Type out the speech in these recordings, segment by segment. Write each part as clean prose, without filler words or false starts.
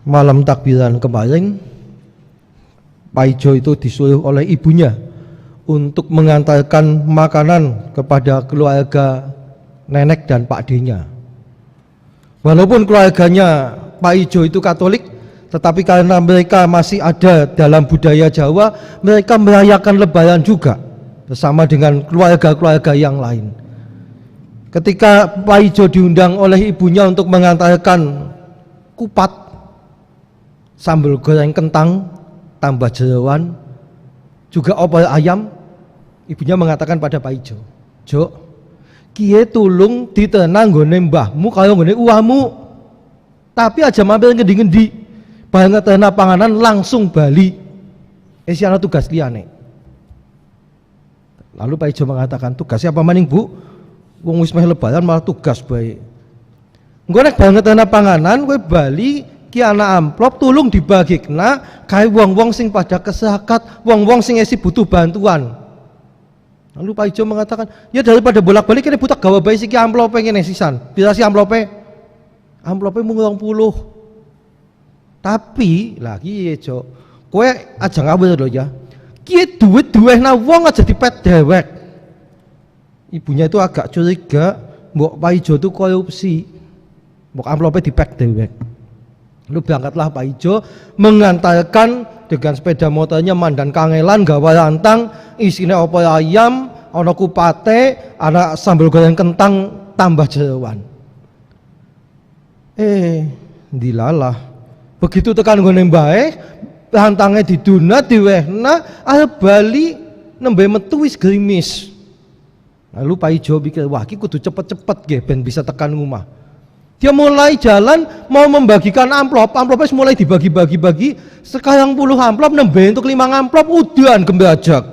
Malam takbiran kemarin, Pak Ijo itu disuruh oleh ibunya untuk mengantarkan makanan kepada keluarga nenek dan Pak D-nya. Walaupun keluarganya Pak Ijo itu Katolik, tetapi karena mereka masih ada dalam budaya Jawa, mereka merayakan Lebaran juga bersama dengan keluarga-keluarga yang lain. Ketika Pak Ijo diundang oleh ibunya untuk mengantarkan kupat, sambal goreng kentang tambah jeroan, juga opor ayam, ibunya mengatakan pada Pak Ijo, "Jo, kiye tulung ditenang nggone mbahmu kaya nggone uwamu, tapi aja mampir ngendi-ngendi, banget terna panganan langsung bali, ana tugas liyane." Lalu Pak Ijo mengatakan, "Tugasnya apa maning, Bu? Wong wis meh Lebaran malah tugas bae. Engko nek banget terna panganan kowe bali ki ana amplop tulung dibagikna kae wong-wong sing pada kesakat, wong-wong sing esi butuh bantuan." Lalu Pak Ijo mengatakan, "Ya daripada bolak-balik ini butak gawe bae siki amplope ngene sisan. Pira sih amplope?" "Amplope mung 20." "Tapi lagi Jo, kowe aja ngawur lho ya. Ki duwe-duwehna wong aja dipet dewek." Ibunya itu agak curiga, mbok Pak Ijo itu korupsi. Mbok amplope dipek dewek. Lalu berangkatlah Pak Ijo mengantarkan dengan sepeda motornya mandan kangelan gawa rantang, isinya opor ayam, ana kupate, ana sambal goreng kentang tambah jeroan. Dilalah. Begitu tekan nggone mbae, rantangnya diduna diwehna, arep bali nembe metu wis gerimis. Lalu Pak Ijo pikir, wah iki kudu cepet-cepet nggih ben bisa tekan rumah. Dia mulai jalan mau membagikan amplop, amplopnya mulai dibagi-bagi-bagi, sekarang 10 amplop nembe untuk 5 amplop udan gembajak.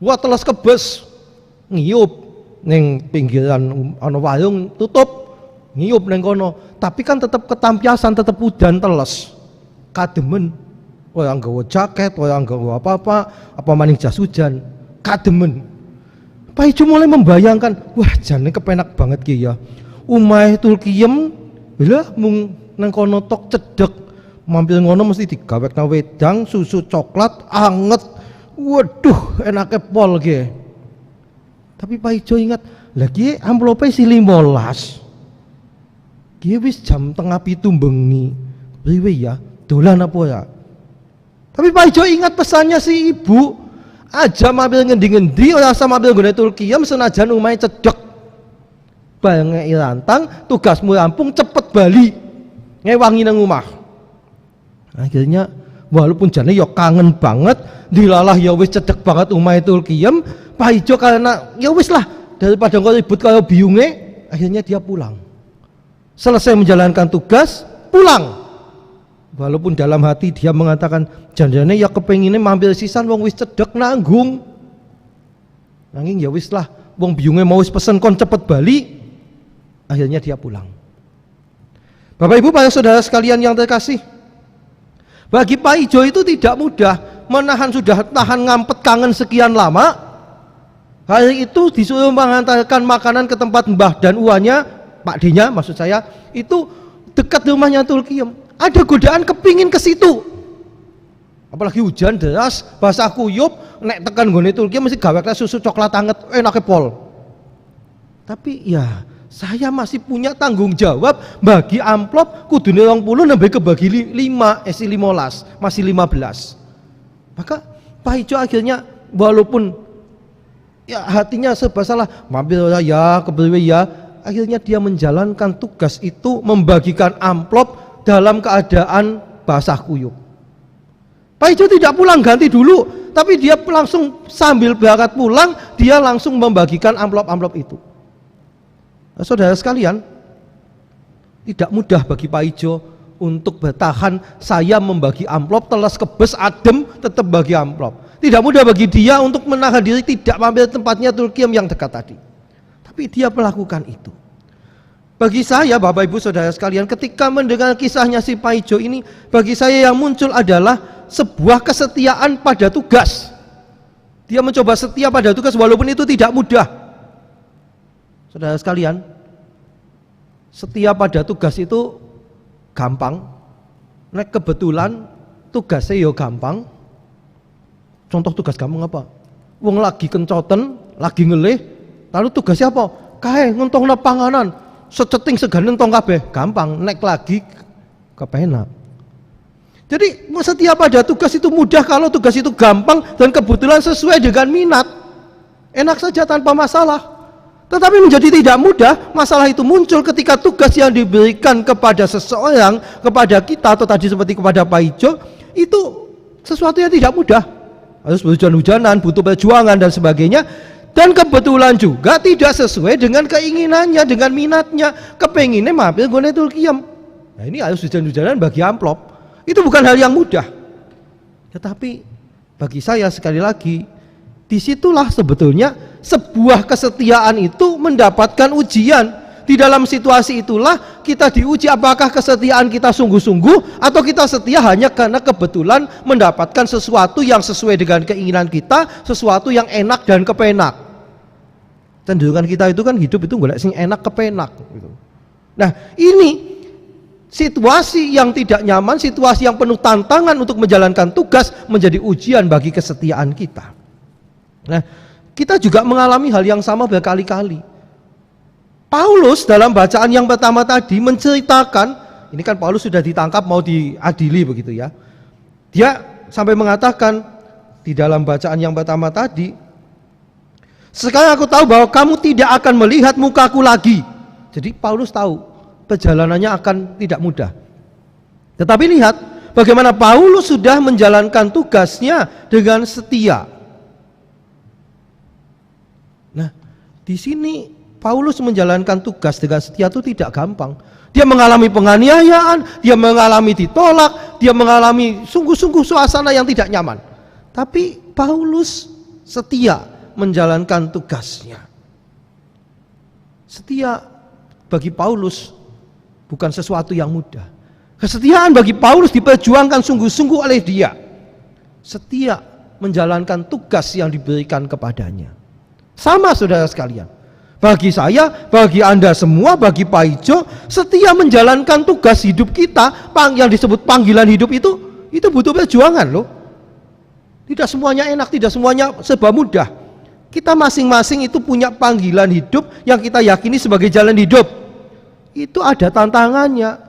Wah teles kebes, ngiyup neng pinggiran ana warung tutup, ngiyup neng kono, tapi kan tetap ketampiasan, tetap udan teles. Kademen, orang nggawa jaket, orang nggawa apa maning jas hujan, kademen. Pak Ijo mulai membayangkan, wah jane kepenak banget ki ya. Umai tulkiem, lah mung nang kono tok cedek, mampir ngono mesti digawekna wedang, susu coklat, anget, waduh enake pol ge. Tapi Pak Ijo ingat, lagi amplope si 15, gie wis jam tengah 7 bengi, priwe ya, dolan apa ya? Tapi Pak Ijo ingat pesannya si ibu, aja mampir ngendi-ngendi, ora usah mampir nggone tulkiem senajan umai cedek. Bareng rantang, tugasmu rampung, cepet bali ngewangi nang rumah. Akhirnya walaupun jane ya kangen banget, dilalah ya wis cedek banget umahe tulkiem, Pak Ijo karena ya wis lah daripada kok ribut kaya biunge, akhirnya dia pulang. Selesai menjalankan tugas, pulang. Walaupun dalam hati dia mengatakan, janjane ya kepengine mampir sisan wong wis cedek nanggung. Nanging ya wis lah, wong biunge mau wis pesen kon cepet bali. Akhirnya dia pulang. Bapak Ibu para saudara sekalian yang terkasih, bagi Pak Ijo itu tidak mudah menahan, sudah tahan ngampet kangen sekian lama. Hari itu disuruh mengantarkan makanan ke tempat mbah dan uanya, Pak D-nya maksud saya, itu dekat rumahnya tulkiem. Ada godaan kepingin ke situ. Apalagi hujan deras, basah kuyup, nek tekan nggone tulkiem mesti gawekna susu coklat anget, enake pol. Tapi ya saya masih punya tanggung jawab bagi amplop kudune 20 nembe kebagi 5, 15, masih 15. Maka Pak Ijo akhirnya walaupun ya hatinya serba salah, mampir ya, kepriwe ya, akhirnya dia menjalankan tugas itu, membagikan amplop dalam keadaan basah kuyup. Pak Ijo tidak pulang ganti dulu, tapi dia langsung sambil berangkat pulang, dia langsung membagikan amplop-amplop itu. Saudara sekalian, tidak mudah bagi Pak Ijo untuk bertahan, saya membagi amplop, telas kebes, adem, tetap bagi amplop. Tidak mudah bagi dia untuk menahan diri tidak mampir tempatnya tulkiem yang dekat tadi. Tapi dia melakukan itu. Bagi saya, Bapak Ibu Saudara sekalian, ketika mendengar kisahnya si Pak Ijo ini, bagi saya yang muncul adalah sebuah kesetiaan pada tugas. Dia mencoba setia pada tugas walaupun itu tidak mudah. Saudara sekalian, setia pada tugas itu gampang, nek kebetulan tugasnya yo gampang. Contoh tugas gampang apa? Wong lagi kencoten, lagi ngelih, lalu tugasnya apa? Kae ngontongna panganan, seceting segan entong kabeh, gampang. Nek lagi kepenak. Jadi setiap ada tugas itu mudah kalau tugas itu gampang dan kebetulan sesuai dengan minat. Enak saja tanpa masalah. Tetapi menjadi tidak mudah, masalah itu muncul ketika tugas yang diberikan kepada seseorang, kepada kita atau tadi seperti kepada Pak Ijo, itu sesuatu yang tidak mudah. Harus hujan-hujanan, butuh perjuangan dan sebagainya. Dan kebetulan juga tidak sesuai dengan keinginannya, dengan minatnya. Kepenginnya mampir Gonetul Qiyam. Nah ini harus hujan-hujanan bagi amplop. Itu bukan hal yang mudah. Tetapi bagi saya sekali lagi, disitulah sebetulnya sebuah kesetiaan itu mendapatkan ujian. Di dalam situasi itulah kita diuji apakah kesetiaan kita sungguh-sungguh atau kita setia hanya karena kebetulan mendapatkan sesuatu yang sesuai dengan keinginan kita, sesuatu yang enak dan kepenak. Cenderungan kita itu kan hidup itu golek sing enak kepenak gitu. Nah, ini situasi yang tidak nyaman, situasi yang penuh tantangan untuk menjalankan tugas menjadi ujian bagi kesetiaan kita. Nah, kita juga mengalami hal yang sama berkali-kali. Paulus dalam bacaan yang pertama tadi menceritakan, ini kan Paulus sudah ditangkap mau diadili begitu ya. Dia sampai mengatakan di dalam bacaan yang pertama tadi, sekarang aku tahu bahwa kamu tidak akan melihat mukaku lagi. Jadi Paulus tahu perjalanannya akan tidak mudah. Tetapi lihat bagaimana Paulus sudah menjalankan tugasnya dengan setia. Nah, di sini Paulus menjalankan tugas dengan setia itu tidak gampang. Dia mengalami penganiayaan, dia mengalami ditolak, dia mengalami sungguh-sungguh suasana yang tidak nyaman. Tapi Paulus setia menjalankan tugasnya. Setia bagi Paulus bukan sesuatu yang mudah. Kesetiaan bagi Paulus diperjuangkan sungguh-sungguh oleh dia. Setia menjalankan tugas yang diberikan kepadanya. Sama saudara sekalian. Bagi saya, bagi Anda semua, bagi Pak Ijo, setia menjalankan tugas hidup kita yang disebut panggilan hidup itu butuh perjuangan loh. Tidak semuanya enak, tidak semuanya serba mudah. Kita masing-masing itu punya panggilan hidup yang kita yakini sebagai jalan hidup. Itu ada tantangannya.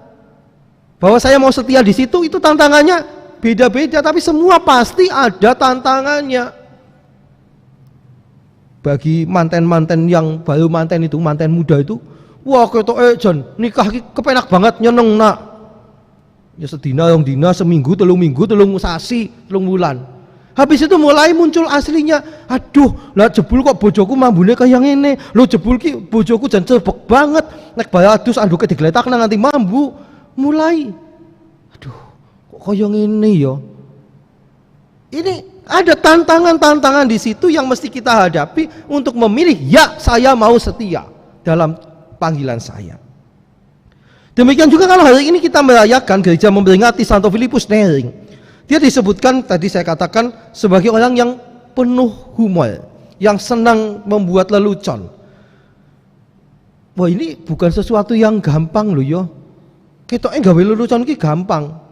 Bahwa saya mau setia di situ, itu tantangannya beda-beda, tapi semua pasti ada tantangannya. Bagi manten-manten yang baru manten itu, manten muda itu, wah ketok Jon, nikah kepenak banget nyeneng nak. Ya sedina rong dina, seminggu, telung sasi, telung bulan. Habis itu mulai muncul aslinya, aduh, lah jebul kok bojoku mambune kaya ngene. Lo jebul ki bojoku jan cebek banget. Nek baladus anduke digletakna nganti mambu. Mulai, aduh, kok kaya ngene ya. Ini ada tantangan-tantangan di situ yang mesti kita hadapi untuk memilih, ya saya mau setia dalam panggilan saya. Demikian juga kalau hari ini kita merayakan gereja memperingati Santo Filipus Nering. Dia disebutkan tadi saya katakan sebagai orang yang penuh humor, yang senang membuat lelucon. Wah ini bukan sesuatu yang gampang loh yo. Ketoknya gawe lelucon ki gampang.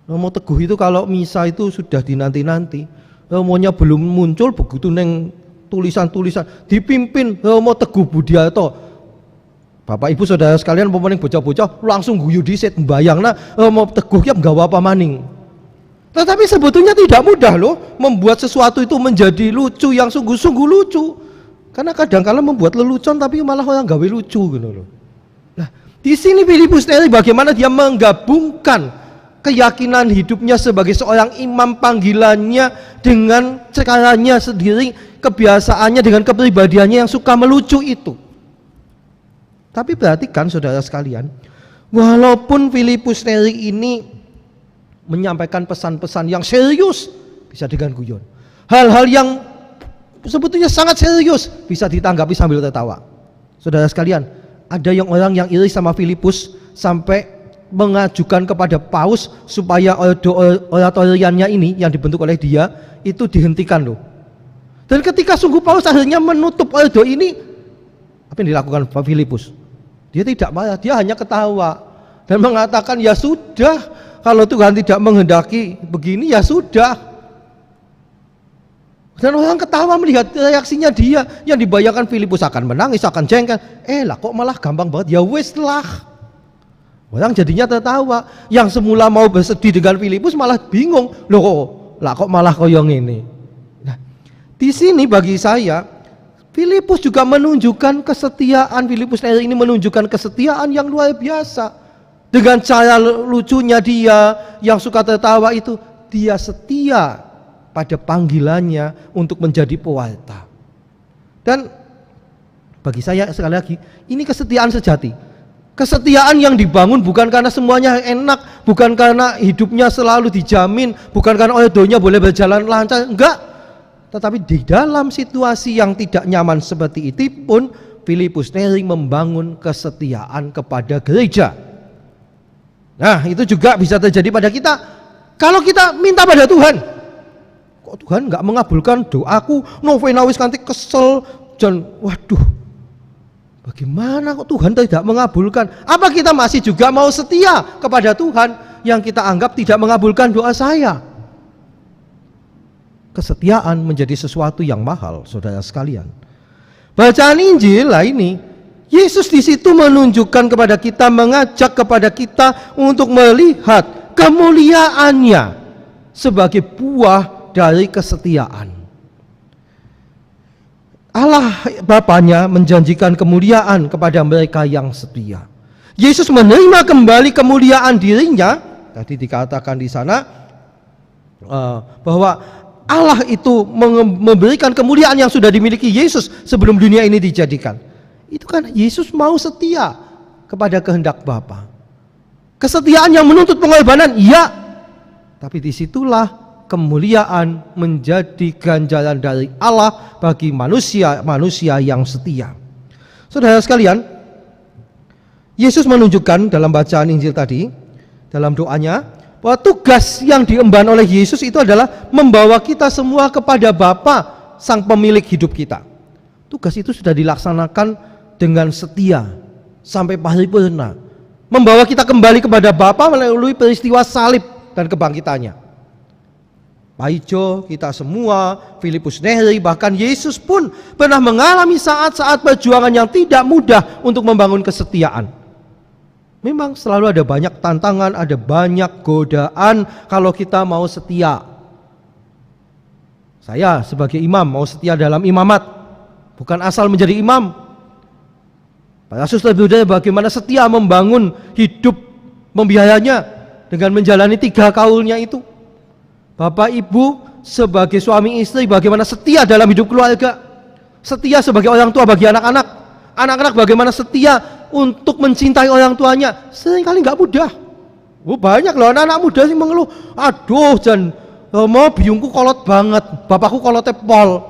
Romo Teguh itu kalau misa itu sudah dinanti-nanti, Romonya belum muncul begitu neng tulisan-tulisan dipimpin Romo Teguh Budiarto. Bapak Ibu Saudara sekalian pemaning bocah-bocah langsung guyu disit mbayangna Romo Teguh ki nggawa apa maning. Tetapi sebetulnya tidak mudah loh membuat sesuatu itu menjadi lucu yang sungguh-sungguh lucu. Karena kadang-kala membuat lelucon tapi malah orang gawe lucu gitu loh. Nah, di sini Filipus Neri bagaimana dia menggabungkan keyakinan hidupnya sebagai seorang imam panggilannya dengan caranya sendiri, kebiasaannya dengan kepribadiannya yang suka melucu itu. Tapi perhatikan saudara sekalian, walaupun Filipus Neri ini menyampaikan pesan-pesan yang serius bisa dengan guyon, hal-hal yang sebetulnya sangat serius bisa ditanggapi sambil tertawa. Saudara sekalian, ada orang yang iri sama Filipus sampai mengajukan kepada Paus supaya oratoriannya ini yang dibentuk oleh dia itu dihentikan loh. Dan ketika sungguh Paus akhirnya menutup ordo ini, apa yang dilakukan Pak Filipus? Dia tidak marah, dia hanya ketawa dan mengatakan ya sudah, Kalau Tuhan tidak menghendaki begini ya sudah. Dan orang ketawa melihat reaksinya dia. Yang dibayangkan Filipus akan menangis, akan jengkel. Lah kok malah gampang banget. Ya wes lah. Orang jadinya tertawa. Yang semula mau bersedih dengan Filipus malah bingung. Loh kok malah koyong ini. Nah, di sini bagi saya Filipus juga menunjukkan kesetiaan. Filipus ini menunjukkan kesetiaan yang luar biasa. Dengan cara lucunya dia yang suka tertawa itu, dia setia pada panggilannya untuk menjadi pewarta. Dan bagi saya sekali lagi, ini kesetiaan sejati. Kesetiaan yang dibangun bukan karena semuanya enak, bukan karena hidupnya selalu dijamin, bukan karena ordonya boleh berjalan lancar, enggak. Tetapi di dalam situasi yang tidak nyaman seperti itu pun Filipus Neri membangun kesetiaan kepada gereja. Nah, itu juga bisa terjadi pada kita. Kalau kita minta pada Tuhan, kok Tuhan nggak mengabulkan doaku, novena wis kanthi kesel, dan waduh, bagaimana kok Tuhan tidak mengabulkan? Apa kita masih juga mau setia kepada Tuhan yang kita anggap tidak mengabulkan doa saya? Kesetiaan menjadi sesuatu yang mahal, saudara sekalian. Bacaan Injil lah ini, Yesus di situ menunjukkan kepada kita, mengajak kepada kita untuk melihat kemuliaannya sebagai buah dari kesetiaan. Allah Bapanya menjanjikan kemuliaan kepada mereka yang setia. Yesus menerima kembali kemuliaan dirinya. Tadi dikatakan di sana bahwa Allah itu memberikan kemuliaan yang sudah dimiliki Yesus sebelum dunia ini dijadikan. Itu kan Yesus mau setia kepada kehendak Bapa. Kesetiaan yang menuntut pengorbanan, iya. Tapi disitulah kemuliaan menjadi ganjaran dari Allah bagi manusia yang setia. Saudara sekalian, Yesus menunjukkan dalam bacaan Injil tadi, dalam doanya, bahwa tugas yang diemban oleh Yesus itu adalah membawa kita semua kepada Bapa, Sang Pemilik hidup kita. Tugas itu sudah dilaksanakan dengan setia sampai paripurna, membawa kita kembali kepada Bapa melalui peristiwa salib dan kebangkitannya. Pak Ijo, kita semua, Filipus Neri, bahkan Yesus pun pernah mengalami saat-saat perjuangan yang tidak mudah untuk membangun kesetiaan. Memang selalu ada banyak tantangan, ada banyak godaan kalau kita mau setia. Saya sebagai imam mau setia dalam imamat, bukan asal menjadi imam. Para suster saudara bagaimana setia membangun hidup membiayanya dengan menjalani 3 kaulnya itu. Bapak Ibu sebagai suami istri bagaimana setia dalam hidup keluarga. Setia sebagai orang tua bagi anak-anak. Anak-anak bagaimana setia untuk mencintai orang tuanya. Seringkali nggak mudah. Banyak loh anak-anak muda sih mengeluh, aduh Jan, mau biungku kolot banget, bapakku kolotnya pol,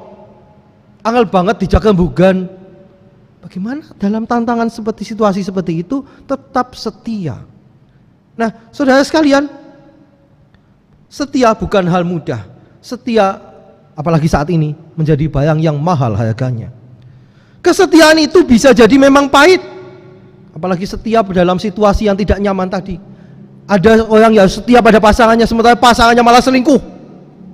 angel banget dijaga bugan. Bagaimana dalam tantangan seperti situasi seperti itu tetap setia. Nah, saudara sekalian, setia bukan hal mudah. Setia apalagi saat ini menjadi barang yang mahal harganya. Kesetiaan itu bisa jadi memang pahit. Apalagi setia dalam situasi yang tidak nyaman tadi. Ada orang yang setia pada pasangannya sementara pasangannya malah selingkuh.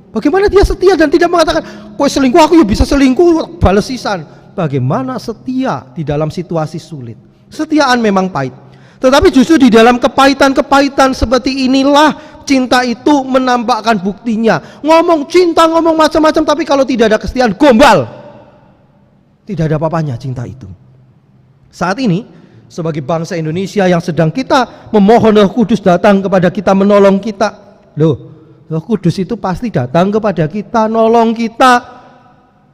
Bagaimana dia setia dan tidak mengatakan, "Kowe selingkuh, aku ya bisa selingkuh, balas sisan." Bagaimana setia di dalam situasi sulit? Kesetiaan memang pahit. Tetapi justru di dalam kepahitan-kepahitan seperti inilah cinta itu menampakkan buktinya. Ngomong cinta, ngomong macam-macam, tapi kalau tidak ada kesetiaan, gombal. Tidak ada apa-apanya cinta itu. Saat ini sebagai bangsa Indonesia yang sedang kita memohon Roh Kudus datang kepada kita, menolong kita. Roh Kudus itu pasti datang kepada kita, nolong kita.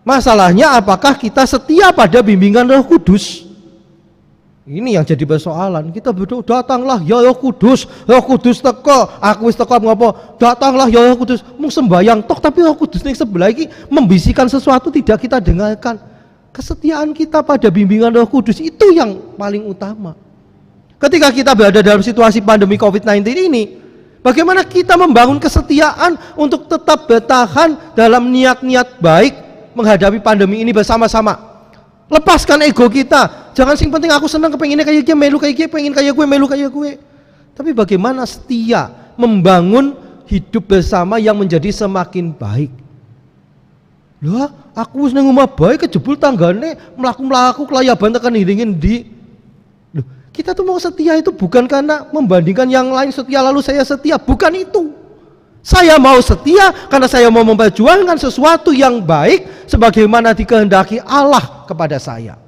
Masalahnya apakah kita setia pada bimbingan Roh Kudus? Ini yang jadi persoalan. Kita berdoa, datanglah ya Roh Kudus teko, aku wis teko ngopo, datanglah ya Roh Kudus. Mung sembayang tok tapi Roh Kudus ning sebelah iki membisikkan sesuatu tidak kita dengarkan. Kesetiaan kita pada bimbingan Roh Kudus itu yang paling utama. Ketika kita berada dalam situasi pandemi COVID-19 ini, bagaimana kita membangun kesetiaan untuk tetap bertahan dalam niat-niat baik menghadapi pandemi ini bersama-sama. Lepaskan ego kita. Jangan sing penting aku senang kepenginnya kayak gue, melu kayak gue, pengen kayak gue, melu kayak gue. Tapi bagaimana setia membangun hidup bersama yang menjadi semakin baik. Lah, aku wis nang omah bae kejebul tanggane mlaku-mlaku kelayaban tekan ngendi. Loh, kita tuh mau setia itu bukan karena membandingkan yang lain setia lalu saya setia, bukan itu. Saya mau setia karena saya mau memperjuangkan sesuatu yang baik sebagaimana dikehendaki Allah kepada saya.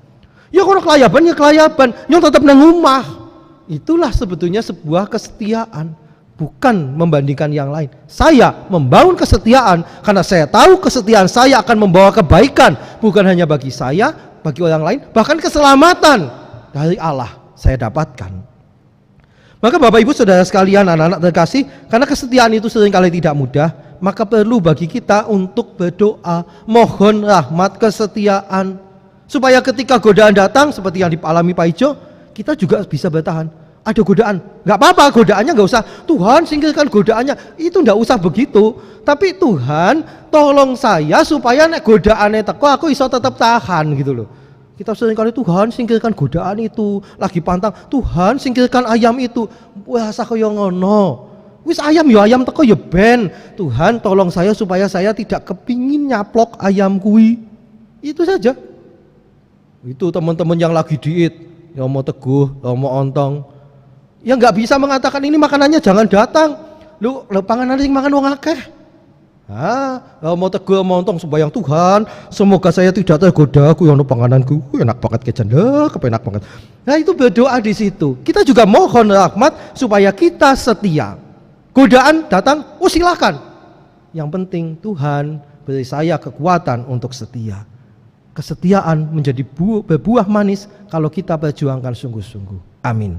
Ya kalau kelayaban ya kelayaban, yang tetap nang omah. Itulah sebetulnya sebuah kesetiaan. Bukan membandingkan yang lain. Saya membangun kesetiaan karena saya tahu kesetiaan saya akan membawa kebaikan, bukan hanya bagi saya, bagi orang lain, bahkan keselamatan dari Allah saya dapatkan. Maka Bapak Ibu Saudara sekalian, anak-anak terkasih, karena kesetiaan itu seringkali tidak mudah, maka perlu bagi kita untuk berdoa, mohon rahmat kesetiaan, supaya ketika godaan datang seperti yang dialami Pak Ijo, kita juga bisa bertahan. Ada godaan, nggak apa-apa, godaannya nggak usah Tuhan singkirkan godaannya, itu nggak usah begitu. Tapi Tuhan tolong saya supaya nek godaannya teko aku iso tetap tahan gitu loh. Kita sering kali Tuhan singkirkan godaan itu, lagi pantang Tuhan singkirkan ayam itu, wah kaya ngono. Wis ayam ya ayam teko ya ben. Tuhan tolong saya supaya saya tidak kepingin nyaplok ayam kui. Itu saja. Itu teman-teman yang lagi diet, yang mau teguh, yang mau ontong, yang nggak bisa mengatakan ini makanannya jangan datang. Lu panganan sing makan wong akeh. Mau teguh mau ontong sembahyang Tuhan, semoga saya tidak tergoda, aku yang pangananku enak banget kejanda, kepenak banget. Nah itu berdoa di situ. Kita juga mohon rahmat supaya kita setia. Godaan datang, oh silakan. Yang penting Tuhan beri saya kekuatan untuk setia. Kesetiaan menjadi berbuah manis kalau kita berjuangkan sungguh-sungguh. Amin.